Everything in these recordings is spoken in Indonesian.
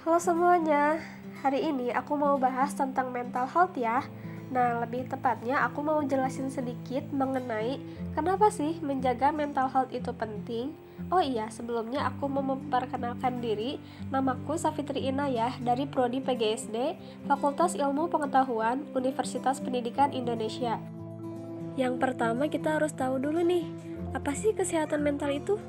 Halo semuanya, hari ini aku mau bahas tentang mental health ya. Nah, lebih tepatnya aku mau jelasin sedikit mengenai kenapa sih menjaga mental health itu penting. Oh iya, sebelumnya aku mau memperkenalkan diri. Namaku Safitri Inayah dari Prodi PGSD, Fakultas Ilmu Pengetahuan, Universitas Pendidikan Indonesia. Yang pertama kita harus tahu dulu nih, apa sih kesehatan mental itu?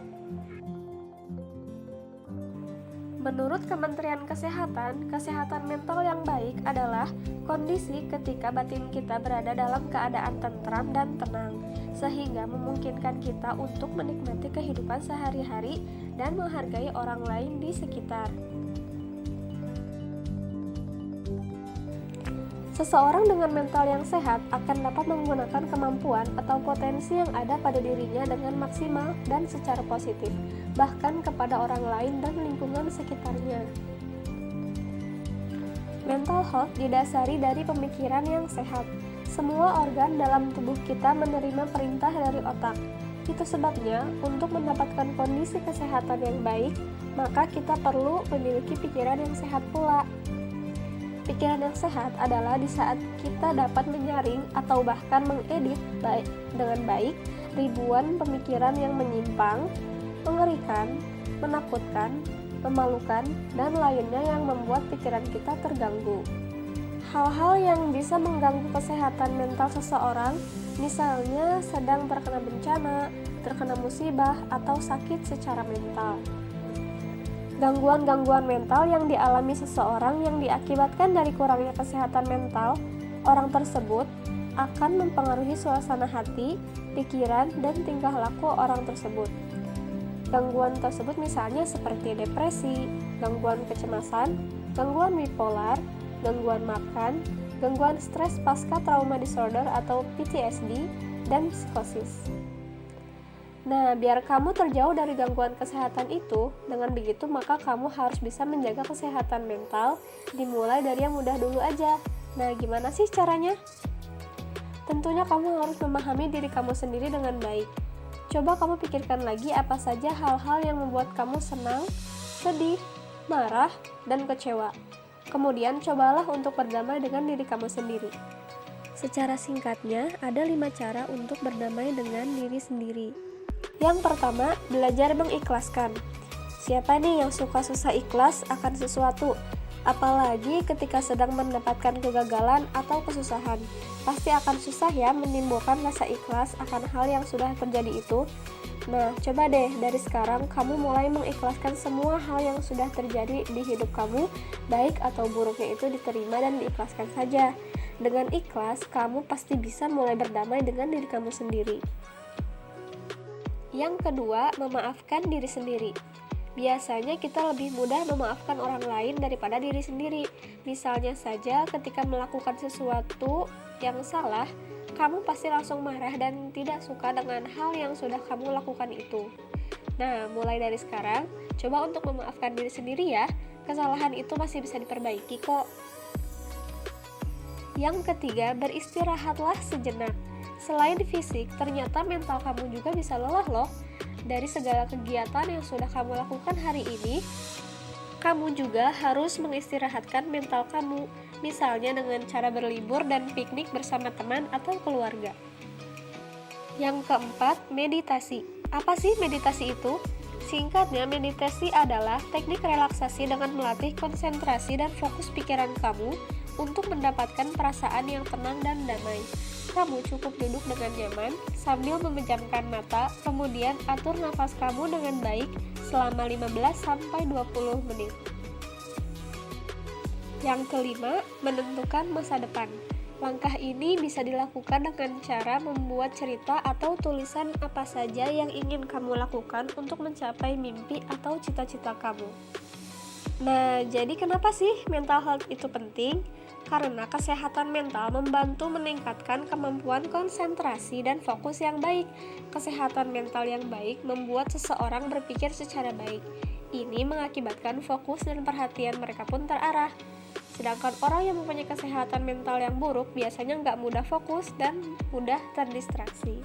Menurut Kementerian Kesehatan, kesehatan mental yang baik adalah kondisi ketika batin kita berada dalam keadaan tentram dan tenang, sehingga memungkinkan kita untuk menikmati kehidupan sehari-hari dan menghargai orang lain di sekitar. Seseorang dengan mental yang sehat akan dapat menggunakan kemampuan atau potensi yang ada pada dirinya dengan maksimal dan secara positif, bahkan kepada orang lain dan lingkungan sekitarnya. Mental health didasari dari pemikiran yang sehat. Semua organ dalam tubuh kita menerima perintah dari otak. Itu sebabnya, untuk mendapatkan kondisi kesehatan yang baik, maka kita perlu memiliki pikiran yang sehat pula. Pikiran yang sehat adalah di saat kita dapat menyaring atau bahkan mengedit dengan baik ribuan pemikiran yang menyimpang, mengerikan, menakutkan, memalukan, dan lainnya yang membuat pikiran kita terganggu. Hal-hal yang bisa mengganggu kesehatan mental seseorang, misalnya sedang terkena bencana, terkena musibah, atau sakit secara mental. Gangguan-gangguan mental yang dialami seseorang yang diakibatkan dari kurangnya kesehatan mental, orang tersebut akan mempengaruhi suasana hati, pikiran, dan tingkah laku orang tersebut. Gangguan tersebut misalnya seperti depresi, gangguan kecemasan, gangguan bipolar, gangguan makan, gangguan stres pasca trauma disorder atau PTSD, dan psikosis. Nah, biar kamu terjauh dari gangguan kesehatan itu, dengan begitu maka kamu harus bisa menjaga kesehatan mental, dimulai dari yang mudah dulu aja. Nah, gimana sih caranya? Tentunya kamu harus memahami diri kamu sendiri dengan baik. Coba kamu pikirkan lagi apa saja hal-hal yang membuat kamu senang, sedih, marah, dan kecewa. Kemudian cobalah untuk berdamai dengan diri kamu sendiri. Secara singkatnya, ada 5 cara untuk berdamai dengan diri sendiri. Yang pertama, belajar mengikhlaskan. Siapa nih yang suka susah ikhlas akan sesuatu? Apalagi ketika sedang mendapatkan kegagalan atau kesusahan. Pasti akan susah ya menimbulkan rasa ikhlas akan hal yang sudah terjadi itu. Nah, coba deh dari sekarang kamu mulai mengikhlaskan semua hal yang sudah terjadi di hidup kamu, baik atau buruknya itu diterima dan diikhlaskan saja. Dengan ikhlas, kamu pasti bisa mulai berdamai dengan diri kamu sendiri. Yang kedua, memaafkan diri sendiri. Biasanya kita lebih mudah memaafkan orang lain daripada diri sendiri. Misalnya saja ketika melakukan sesuatu yang salah, kamu pasti langsung marah dan tidak suka dengan hal yang sudah kamu lakukan itu. Nah, mulai dari sekarang, coba untuk memaafkan diri sendiri ya. Kesalahan itu masih bisa diperbaiki kok. Yang ketiga, beristirahatlah sejenak. Selain fisik, ternyata mental kamu juga bisa lelah loh. Dari segala kegiatan yang sudah kamu lakukan hari ini, kamu juga harus mengistirahatkan mental kamu, misalnya dengan cara berlibur dan piknik bersama teman atau keluarga. Yang keempat, meditasi. Apa sih meditasi itu? Singkatnya, meditasi adalah teknik relaksasi dengan melatih konsentrasi dan fokus pikiran kamu untuk mendapatkan perasaan yang tenang dan damai. Kamu cukup duduk dengan nyaman sambil memejamkan mata, kemudian atur nafas kamu dengan baik selama 15-20 menit. Yang kelima, menentukan masa depan. Langkah ini bisa dilakukan dengan cara membuat cerita atau tulisan apa saja yang ingin kamu lakukan untuk mencapai mimpi atau cita-cita kamu. Nah, jadi kenapa sih mental health itu penting? Karena kesehatan mental membantu meningkatkan kemampuan konsentrasi dan fokus yang baik. Kesehatan mental yang baik membuat seseorang berpikir secara baik. Ini mengakibatkan fokus dan perhatian mereka pun terarah. Sedangkan orang yang mempunyai kesehatan mental yang buruk biasanya nggak mudah fokus dan mudah terdistraksi.